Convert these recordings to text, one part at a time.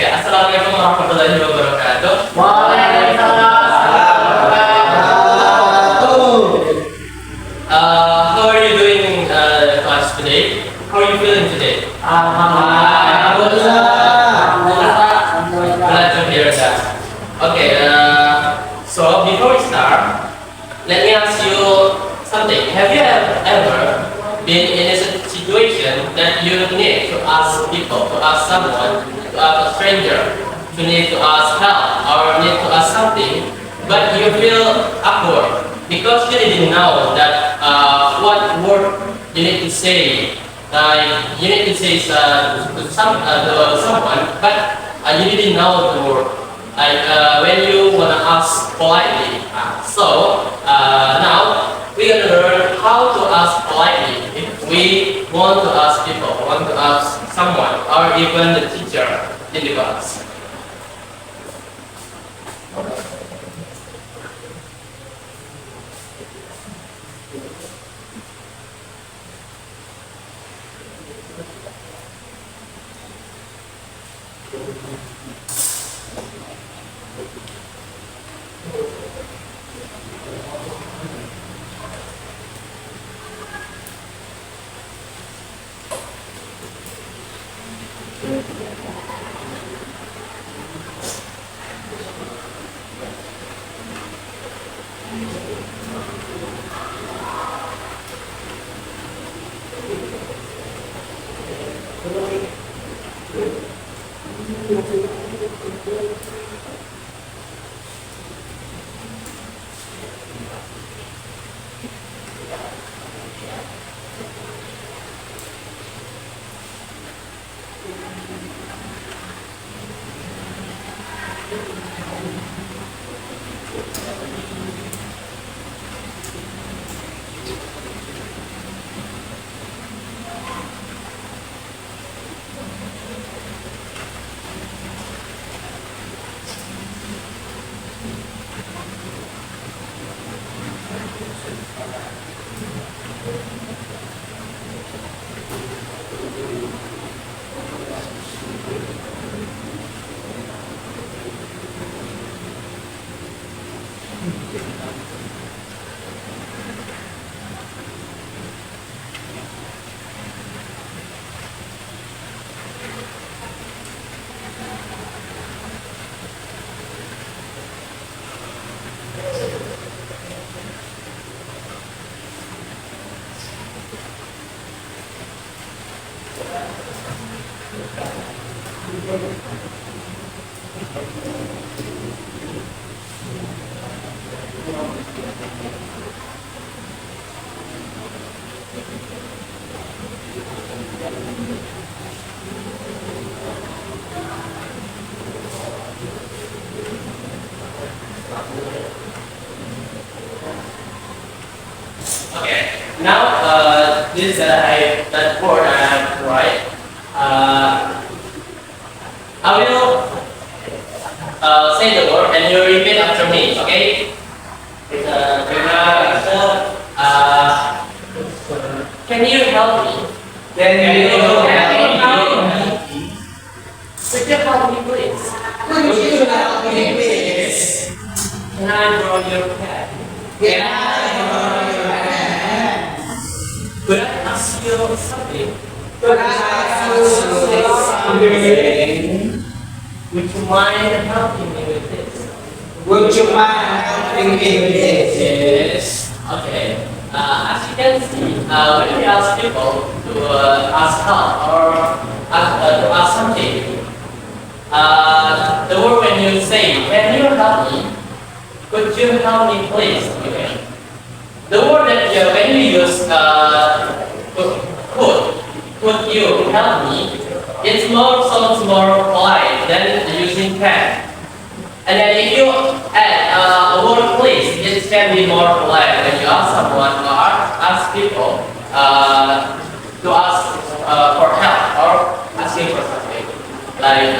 Oke, assalamualaikum warahmatullahi wabarakatuh. How are you doing class today? How are you feeling today? Glad to hear that. Okay, so before we start, let me ask you something. Have you ever been in a situation that you need to ask people, to ask someone, to ask a stranger, to need to ask help or need to ask something, but you feel awkward because you didn't know that what word you need to say. Like you need to say to someone, but you didn't know the word. Like when you wanna ask politely. Now we're gonna learn how to ask politely if we want to ask people, want to ask someone, or even the teacher in the class. Okay, now this that word I have to write. I will say the word and you repeat after me. Okay? Can you help me? Can you help me? Could you help me, please? Could you help me, please? Can I borrow your pen? Can I borrow your pen? Could I ask you something? Could I ask you something? Would you mind helping me with this? Would you mind helping me with this? Yes. Okay. As you can see, when we ask people to ask help or to ask something, the word when you say, "Can you help me?" Could you help me, please? Okay. The word that when you use could you help me? It sounds more polite than using can. And then if you add a word please, it can be more polite when you ask someone or ask people to ask for help or asking for something. Like,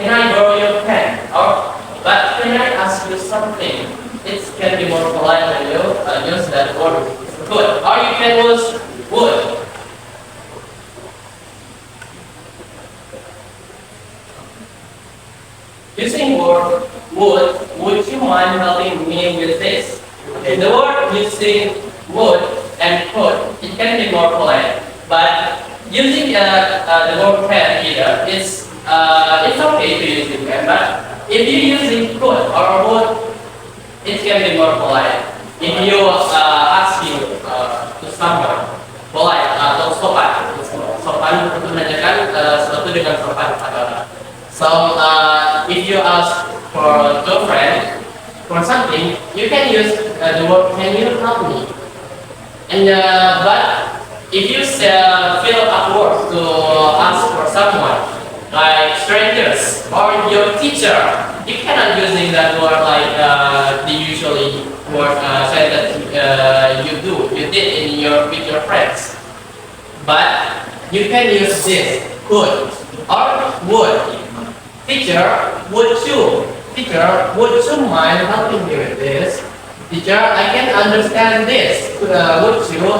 can I borrow your pen? Or, but can I ask you something? It can be more polite when you use that word could. Or you can use would. Using word would you mind helping me with this? Okay, the word using would and could, it can be more polite, but using the word can either is it's okay to use it can, but if you using could or would, it can be more polite. If you asking to someone polite atau sopan, sopan untuk menanyakan sesuatu dengan sopan. So if you ask for your friend for something, you can use the word "Can you help me?" And but if you feel awkward to ask for someone, like strangers or your teacher, you cannot using that word like the usually word say that you did in with your friends. But you can use this could or would. Teacher, would you mind helping me with this? Teacher, I can understand this. Would you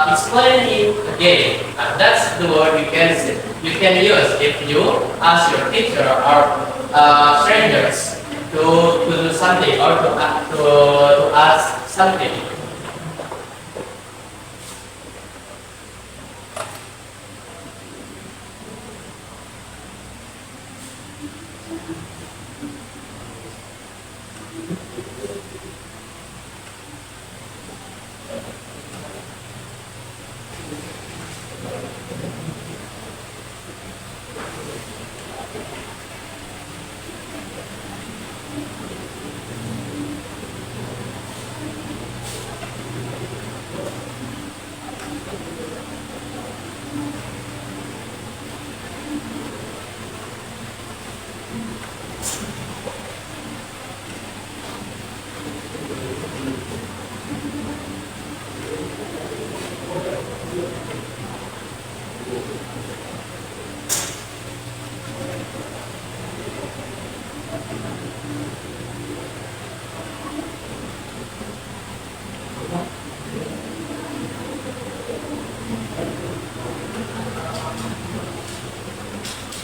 explain it again? That's the word you can use if you ask your teacher or strangers to do something or to ask something.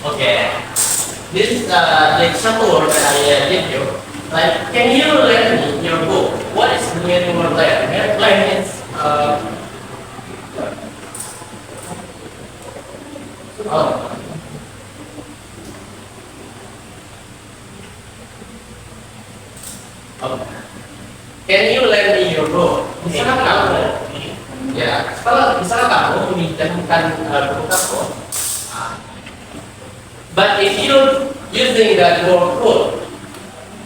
Okay, this is the example word that I give you. Like, can you lend me your book? What is the meaning of lend? Lend means oh. Okay. Can you lend me your book? Misalnya kamu, ya, kalau misalnya kamu meminjamkan buku kamu. But if you using that word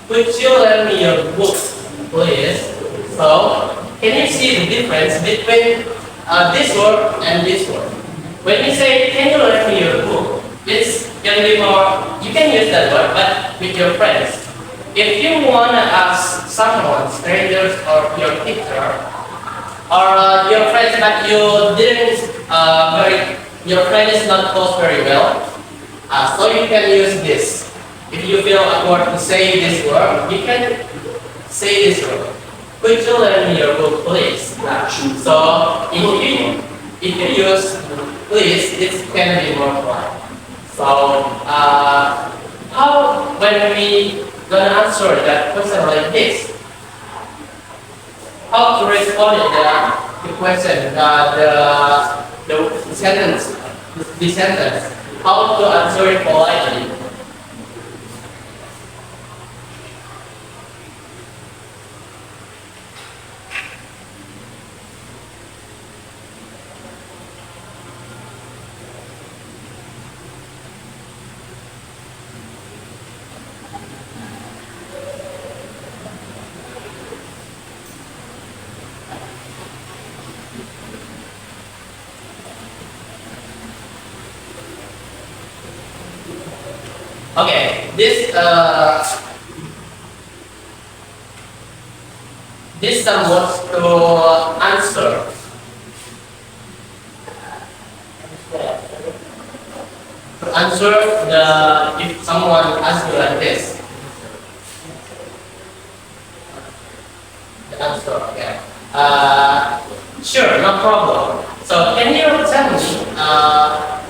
could you lend me your book, please? So, can you see the difference between this word and this word? When you say, can you lend me your book? It's can be more, you can use that word, but with your friends. If you wanna ask someone, strangers or your teacher, or your friends that you didn't your friend is not close very well, so you can use this. If you feel awkward to say this word, you can say this word. Could you lend me your book, please? So if you use please, it can be more polite. So how when we gonna answer that question like this? How to respond to the question, the sentence, the sentence? How to answer it politely? Okay, this some words to answer. To answer if someone asks you like this. The answer, okay. Sure, no problem. So can you tell me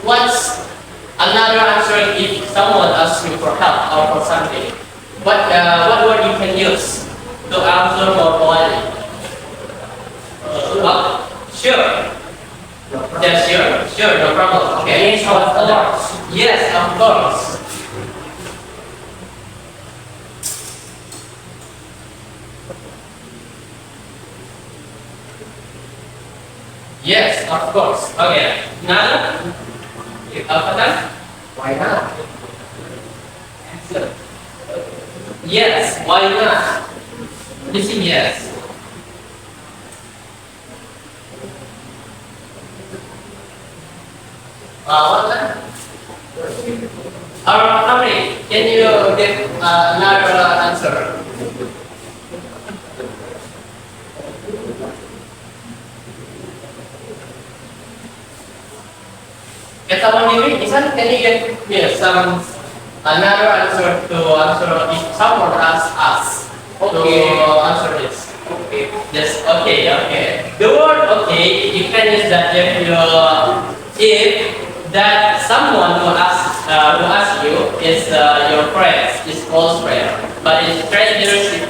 what's another answer if someone asks you for help or for something, what word you can use to answer more politely? Sure. Yeah, sure, no problem. Okay. Yes, of course. Yes, of course. Yes, of course. Okay. Now, apa kan? Why not? Yes, why not? This is yes. What then? Amri, can you give another answer? Can someone give me? Isan, can you give me some another answer to answer if someone asks us to answer this? Okay. Yes, okay. The word okay, you can use that if that someone who asks you is your friend, is close friend. But in strangers,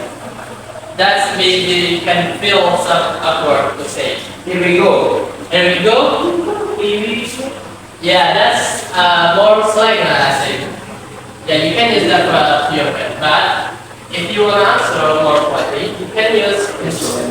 that's maybe you can feel some awkward to say. Here we go. Here we go. Yeah, that's more slang, I think. Yeah, you can use that for your friend. But if you want to answer more politely, you can use this word.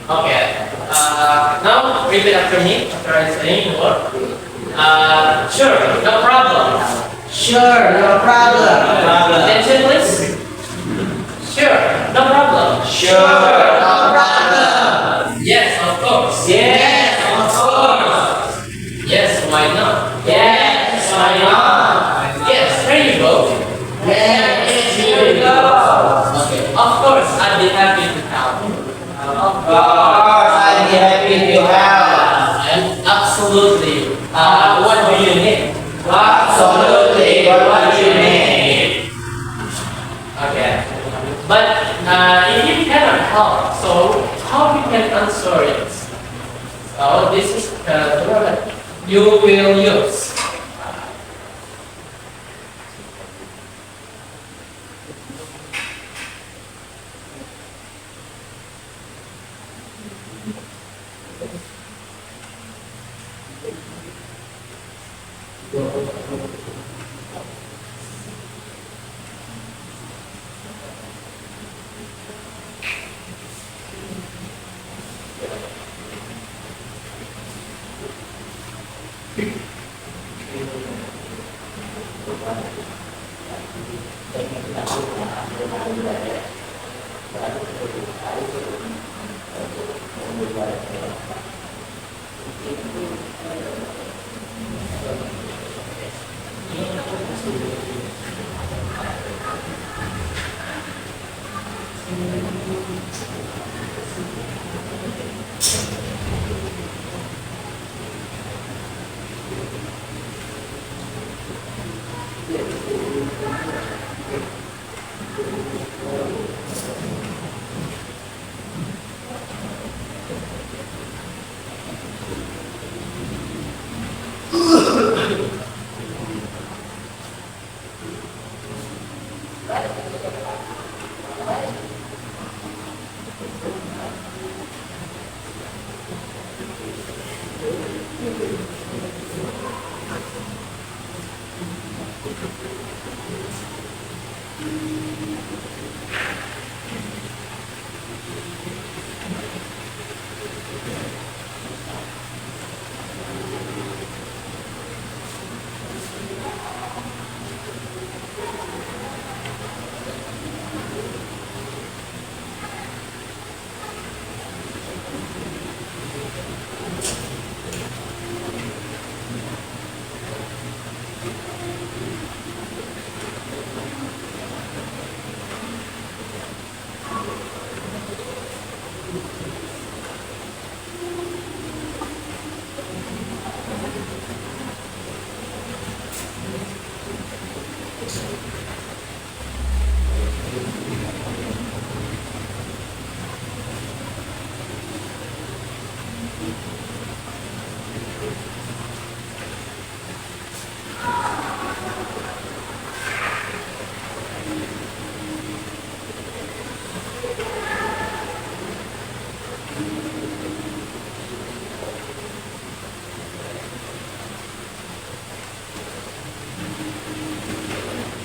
Okay. Now repeat after me. After I say the word. Sure. No problem. Sure, no problem. Attention, please. Sure. No problem. Sure, no problem. Yes, of course. Yes, of course. Yes, why not? Yes, why not? Yes, there you go. Yes, here we go. Okay. Of course, I'd be happy to help. Of course, I'd be happy to help. And absolutely. What do you need? Absolutely, what do you need? Okay. But if you cannot help, so how you can answer it? So this is the word you will use.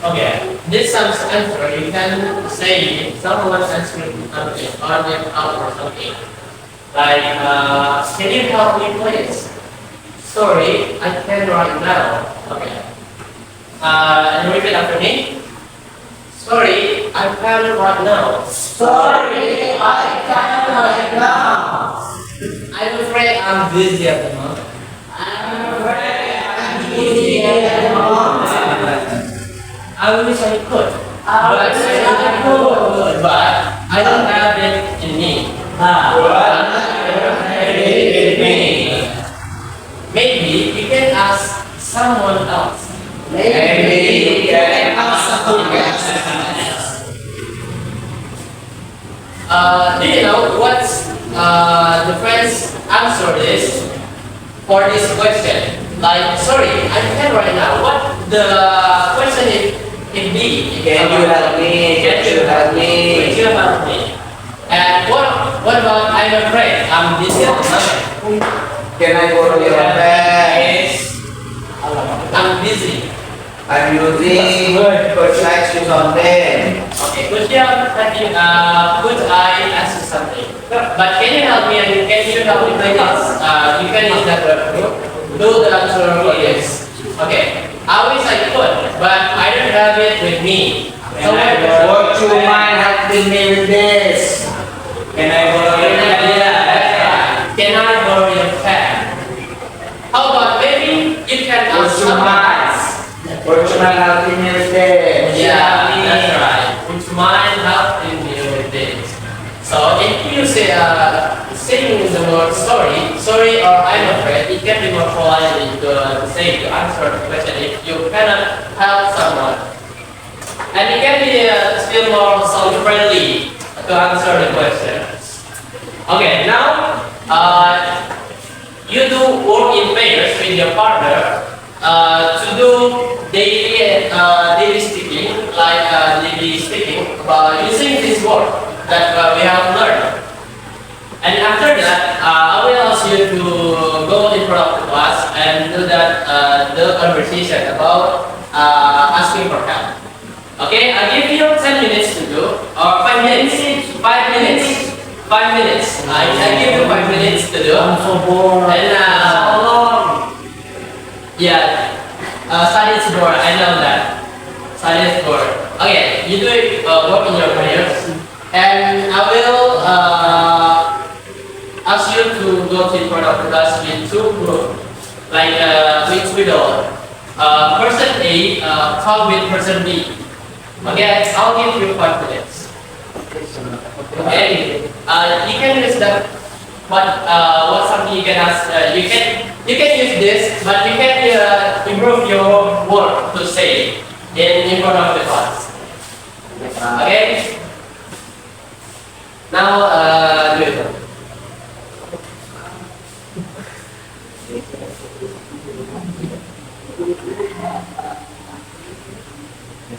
Okay, this sums answer you can say someone answering something or get out or something. Like, can you help me please? Sorry, I can't right now. Okay. And repeat after me. Sorry, I can't right now. Sorry, I can't right now. I'm afraid I'm busy at the moment. I'm afraid I'm busy at the moment. I wish I could. But I don't have it in me. Maybe you can ask someone else. Maybe you can ask someone else. Do you know what's the friend's answer is for this question? Like, sorry, I can't right now. What the question it be? Can you help me? Can you help me? Can you help me? And what about I'm afraid? I'm busy at the moment. Can I borrow your pen? I'm busy. I'm using precise to something. Okay, could I ask you something? But can you help me and can you help me please? You can use that word. Do the answer yes. Okay. I wish I could, but I don't have it with me. So Would you mind helping me with this? can I borrow your pen? Can I borrow your pen? How about maybe you can Would ask you someone mind? else? Would you mind helping me with this? Yeah, that's right. Would you mind helping me with this? So if you say saying the word sorry or I'm afraid, it can be more politely to say to answer the question if you cannot help someone. And it can be still more sound friendly to answer the questions. Okay, now you do work in pairs with your partner to do daily speaking, daily speaking about using this word that we have learned. And after that, I will ask you to go in front of the class and do that the conversation about asking for help. Okay, I'll give you 10 minutes to do, or 5 minutes. 5 minutes. 5 minutes. I give you 5 minutes to do. I'm so bored. And How long? yeah, study is bored. I know that. Study is bored. Okay, you do it, work in your careers, and I will ask you to go to in front of the class with two groups, like with middle. Person A talk with person B. Okay, I'll give you 5 minutes. Okay, you can use that. What something you can ask? You can use this, but you can improve your word to say in front of the class. Okay. Now do it. Who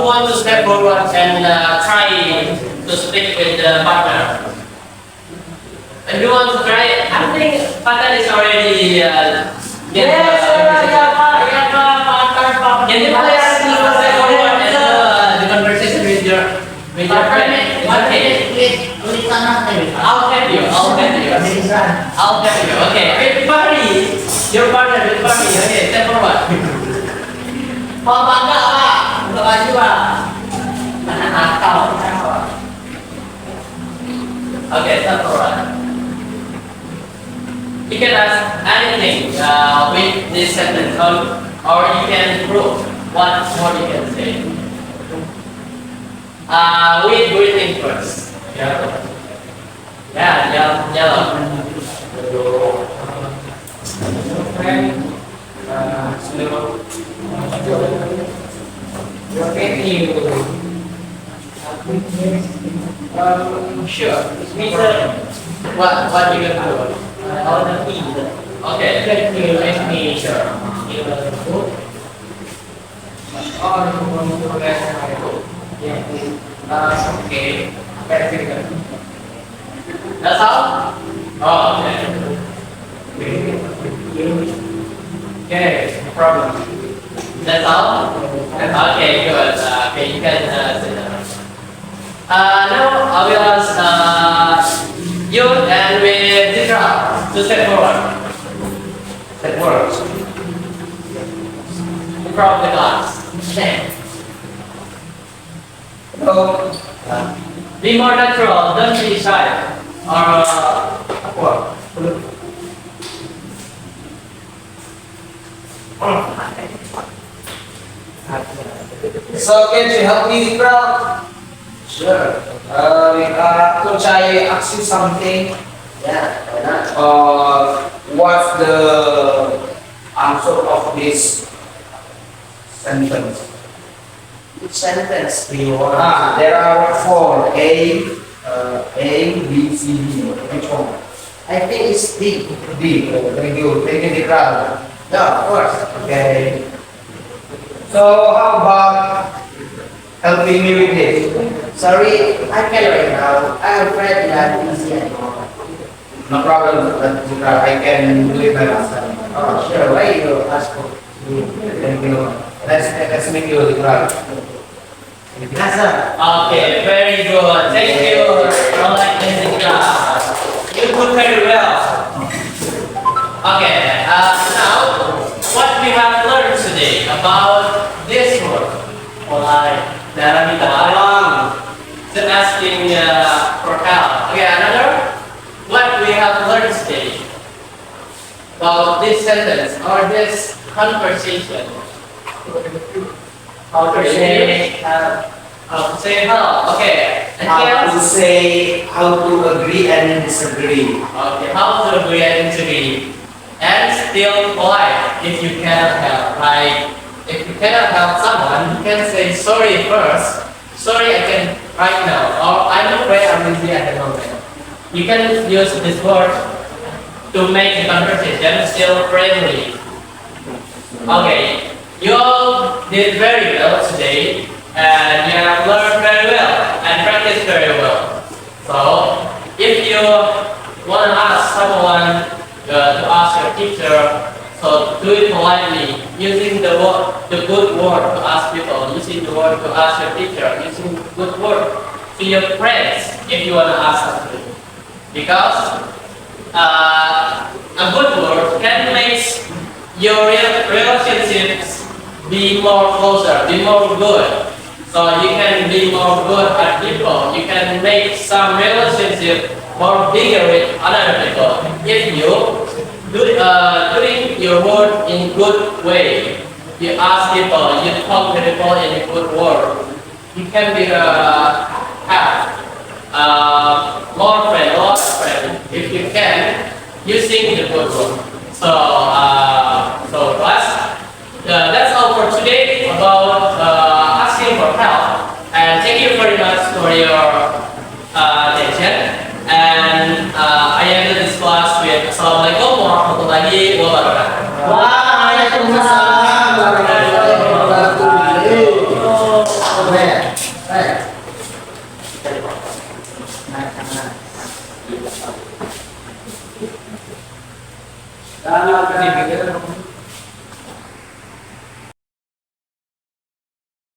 wants to step forward and try to speak with the partner? And who wants to try? I think partner is already Can you please step forward and the conversation with your friend? It's okay. I'll help you. I'll help you. Okay. With party, your partner with party. Okay, step forward. Bangga Pak, untuk maju Pak. Mana nakal. Okay, step forward. You can ask anything with this sentence, or you can prove what more you can say. With greeting first. Yeah. Yeah, yellow. Sure. What you gonna do? Okay. Sure. Okay. That's all? Oh, okay. Okay, no problem. That's all? Okay, good. Okay, you can sit down. Now I will ask you and with Zitra to step forward. Step forward. In front of the class. Stand. Hello. Be more natural, don't be shy or awkward. So can you help me, Vikram? Sure. Could I ask you something? Yeah, why not? What's the answer of this sentence? Which sentence do you want? There are four. A, B, C, D. Which one? I think it's D. D. Thank you. Thank you, Vikram. Yeah, of course. Okay. So how about helping me with this? Sorry, I can't right now. I'm afraid that it's easy anymore. No problem, Vikram. I can do it by myself. Oh, sure. Why you ask for? Thank you. Let's meet you, Vikram. Okay, very good. Thank you. All right, Jessica. You did very well. Okay, now what we have learned today about this word. Polite. Just asking for help. Okay, another. What we have learned today about this sentence or this conversation. How to say hello. Okay. How to agree and disagree. Okay. How to agree and disagree, and still polite if you cannot help. Like if you cannot help someone, you can say sorry first, sorry, I can right now, or I'm afraid I'm busy at the moment. You can use this word to make the conversation still friendly. Okay, you all did very well today, and you have learned very well and practiced very well. So, if you want to ask someone to ask your teacher, so do it politely, using the good word to ask people, using the word to ask your teacher, using good word to your friends if you want to ask something. Because a good word can make your relationships be more closer, be more good. So you can be more good at people. You can make some relationship more bigger with other people if you doing your work in good way. You ask people, you talk to people in a good word. You can be have more friend, a lot of friend if you can using the good word. So class, that's all for today about asking for help. And thank you very much for your attention. And I ended this class with Assalamualaikum warahmatullahi wabarakatuh. Waalaikumsalam warahmatullahi wabarakatuh. Terima kasih.